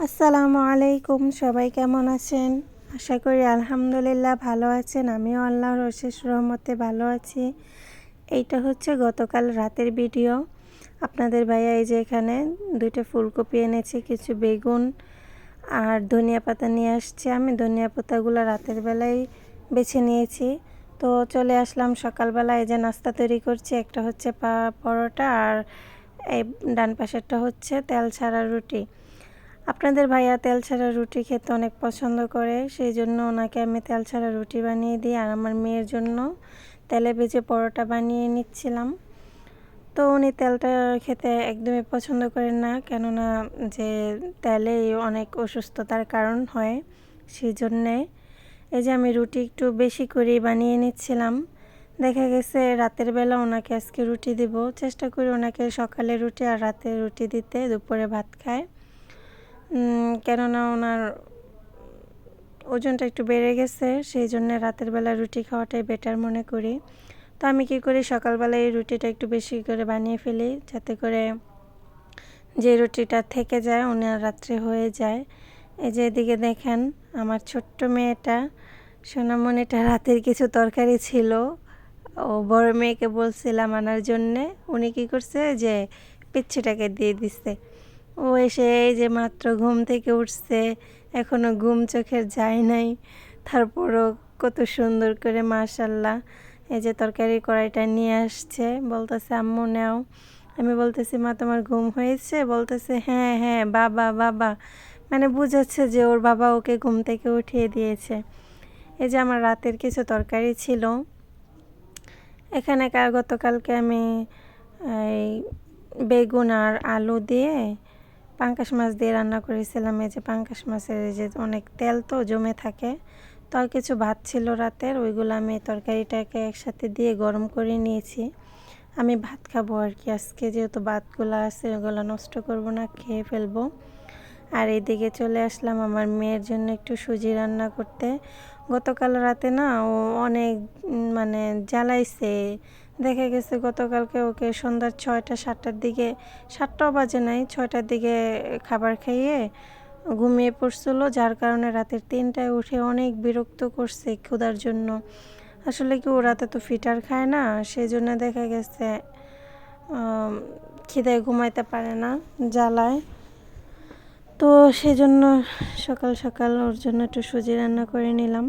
আসসালামু আলাইকুম, সবাই কেমন আছেন? আশা করি আলহামদুলিল্লাহ ভালো আছেন। আমিও আল্লাহর অশেষ রহমতে ভালো আছি। এইটা হচ্ছে গতকাল রাতের ভিডিও। আপনাদের ভাইয়া এই যে এখানে 2টা ফুলকপি এনেছি, কিছু বেগুন আর ধনিয়া পাতা নিয়ে আসছে। আমি ধনিয়া পাতাগুলো রাতের বেলায় বেছে নিয়েছি। তো চলে আসলাম সকালবেলা, এই যে নাস্তা তৈরি করছি। একটা হচ্ছে পরোটা আর এই ডান পাশেরটা হচ্ছে তেল ছাড়া রুটি। আপনাদের ভাইয়া তেল ছাড়া রুটি খেতে অনেক পছন্দ করে, সেই জন্য ওনাকে আমি তেল ছাড়া রুটি বানিয়ে দিই। আর আমার মেয়ের জন্য তেলে ভেজে পরোটা বানিয়ে নিচ্ছিলাম। তো উনি তেলটা খেতে একদমই পছন্দ করেন না, কেননা যে তেলে অনেক অসুস্থতার কারণ হয়, সেই জন্যে এই যে আমি রুটি একটু বেশি করে বানিয়ে নিচ্ছিলাম। দেখা গেছে রাতের বেলা ওনাকে আজকে রুটি দিব, চেষ্টা করি ওনাকে সকালে রুটি আর রাতে রুটি দিতে, দুপুরে ভাত খায়। কেননা ওনার ওজনটা একটু বেড়ে গেছে, সেই জন্য রাতের বেলা রুটি খাওয়াটাই বেটার মনে করি। তো আমি কী করি, সকালবেলায় এই রুটিটা একটু বেশি করে বানিয়ে ফেলি, যাতে করে যে রুটিটা থেকে যায় ওনার রাত্রে হয়ে যায়। এই যে এদিকে দেখেন আমার ছোট্ট মেয়েটা সোনামণিটা রাতের কিছু তরকারি ছিল, ও বড় মেয়েকে বলছিলাম আনার জন্যে, উনি কী করছে যে পিচ্ছিটাকে দিয়ে দিচ্ছে। ও এসে এই যে মাত্র ঘুম থেকে উঠছে, এখনও ঘুম চোখের যায় নাই, তারপরও কত সুন্দর করে মাশাল্লাহ এই যে তরকারি কড়াইটা নিয়ে আসছে, বলতেছে আম্মু নাও। আমি বলতেছি মা তোমার ঘুম হয়েছে? বলতেছে হ্যাঁ হ্যাঁ বাবা বাবা, মানে বুঝাচ্ছে যে ওর বাবা ওকে ঘুম থেকে উঠিয়ে দিয়েছে। এই যে আমার রাতের কিছু তরকারি ছিল এখানে। গতকালকে আমি এই বেগুন আর আলু দিয়ে পাঙ্গাস মাছ দিয়ে রান্না করেছিলাম। এই যে পাঙ্গাস মাছের এই যে অনেক তেল তো জমে থাকে, তো আর কিছু ভাত ছিল রাতের, ওইগুলো আমি তরকারিটাকে একসাথে দিয়ে গরম করে নিয়েছি। আমি ভাত খাবো আর কি আজকে, যেহেতু ভাতগুলো আছে ওগুলো নষ্ট করব না, খেয়ে ফেলবো। আর এইদিকে চলে আসলাম আমার মেয়ের জন্য একটু সুজি রান্না করতে। গতকাল রাতে না ও অনেক মানে জ্বালাইছে। দেখা গেছে গতকালকে ওকে সন্ধ্যা 6টা-7টার দিকে, 7টাও বাজে নাই, 6টার দিকে খাবার খাইয়ে ঘুমিয়ে পড়ছিল, যার কারণে রাতের 3টায় উঠে অনেক বিরক্ত করছে ক্ষুধার জন্য। আসলে কি ও রাতে তো ফিটার খায় না, সেই জন্য দেখা গেছে খিদায় ঘুমাইতে পারে না, জ্বালায়। তো সেজন্য সকাল সকাল ওর জন্য একটু সুজি রান্না করে নিলাম।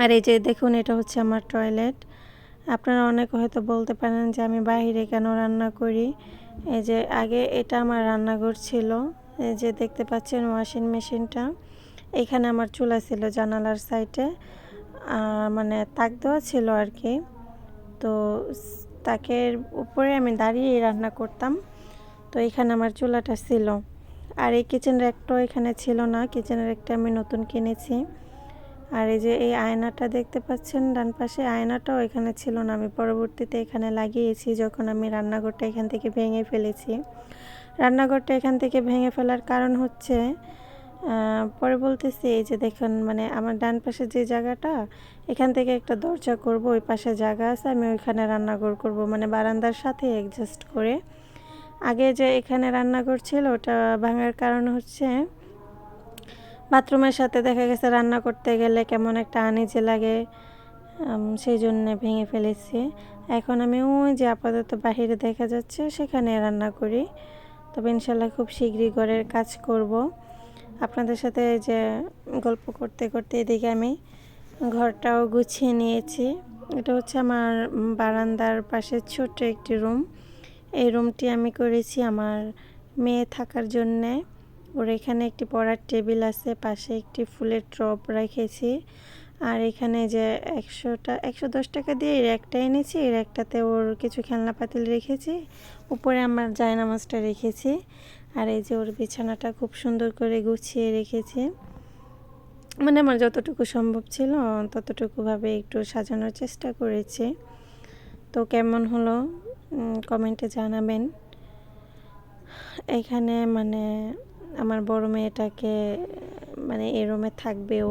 আর এই যে দেখুন এটা হচ্ছে আমার টয়লেট। আপনারা অনেকে হয়তো বলতে পারেন যে আমি বাইরে কেন রান্না করি। এই যে আগে এটা আমার রান্নাঘর ছিল, এই যে দেখতে পাচ্ছেন ওয়াশিং মেশিনটা, এখানে আমার চুলা ছিল জানালার সাইডে, মানে তাক দেওয়া ছিল আর কি। তো তাকের উপরে আমি দাঁড়িয়ে রান্না করতাম। তো এখানে আমার চুলাটা ছিল। আর এই কিচেন র্যাকটাও এখানে ছিল না, কিচেন র্যাকটা আমি নতুন কিনেছি। আর এই যে এই আয়নাটা দেখতে পাচ্ছেন ডান পাশে, আয়নাটাও এখানে ছিল না, আমি পরবর্তীতে এখানে লাগিয়েছি যখন আমি রান্নাঘরটা এখান থেকে ভেঙে ফেলেছি। রান্নাঘরটা এখান থেকে ভেঙে ফেলার কারণ হচ্ছে, পরে বলতেছি, এই যে দেখুন মানে আমার ডান পাশে যে জায়গাটা, এখান থেকে একটা দরজা করব, ওই পাশে জায়গা আছে, আমি ওইখানে রান্নাঘর করব, মানে বারান্দার সাথে অ্যাডজাস্ট করে। আগে যে এখানে রান্নাঘর ছিল ওটা ভাঙার কারণ হচ্ছে বাথরুমের সাথে দেখা গেছে রান্না করতে গেলে কেমন একটা আনিজি লাগে, সেই জন্যে ভেঙে ফেলেছি। এখন আমি ওই যে আপাতত বাহিরে দেখা যাচ্ছে সেখানে রান্না করি। তবে ইনশাল্লাহ খুব শীঘ্রই ঘরের কাজ করব। আপনাদের সাথে যে গল্প করতে করতে এদিকে আমি ঘরটাও গুছিয়ে নিয়েছি। এটা হচ্ছে আমার বারান্দার পাশে ছোট্ট একটি রুম। এই রুমটি আমি করেছি আমার মেয়ে থাকার জন্যে। ওর এখানে একটি পড়ার টেবিল আছে, পাশে একটি ফুলের টব রেখেছি। আর এখানে যে 110 টাকা দিয়ে এই র্যাকটা এনেছি, এই র্যাকটাতে ওর কিছু খেলনা পাতিল রেখেছি, উপরে আমার জায়নামাজটা রেখেছি। আর এই যে ওর বিছানাটা খুব সুন্দর করে গুছিয়ে রেখেছি, মানে আমার যতটুকু সম্ভব ছিল ততটুকুভাবে একটু সাজানোর চেষ্টা করেছি। তো কেমন হলো কমেন্টে জানাবেন। এখানে মানে আমার বড় মেয়েটাকে মানে এই রুমে থাকবেও,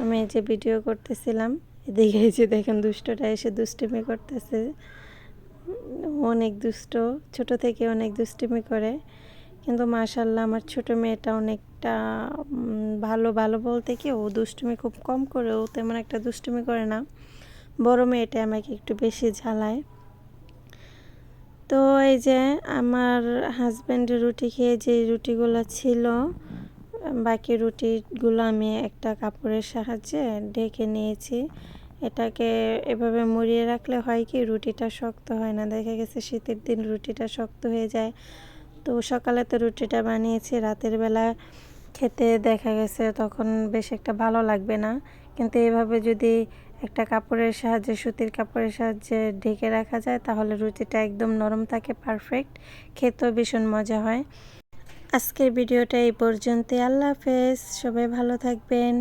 আমি যে ভিডিও করতেছিলাম এদিকে যে দেখেন দুষ্টটা এসে দুষ্টুমি করতেছে, অনেক দুষ্ট, ছোট থেকে অনেক দুষ্টুমি করে, কিন্তু মাশাআল্লাহ আমার ছোট মেয়েটা অনেকটা ভালো ভালো বলতে কি ও দুষ্টুমি খুব কম করে, ও তেমন একটা দুষ্টুমি করে না। বড় মেয়েটা আমাকে একটু বেশি ঝালায়। তো এই যে আমার হাজব্যান্ড রুটি খেয়ে যে রুটিগুলো ছিল, বাকি রুটিগুলো আমি একটা কাপড়ের সাহায্যে ঢেকে নিয়েছি। এটাকে এভাবে মুড়িয়ে রাখলে হয় কি রুটিটা শক্ত হয় না। দেখা গেছে শীতের দিন রুটিটা শক্ত হয়ে যায়। তো সকালে তো রুটিটা বানিয়েছি, রাতের বেলা খেতে দেখা গেছে তখন বেশ একটা ভালো লাগবে না। কিন্তু এভাবে যদি একটা কাপড়ের সাহায্যে, সুতির কাপড়ের সাহায্যে ঢেকে রাখা যায় তাহলে রুটিটা একদম নরম থাকে, পারফেক্ট, খেতেও ভীষণ মজা হয়। আজকের ভিডিওটা এই পর্যন্তই। আল্লাহ হাফেজ, সবাই ভালো থাকবেন।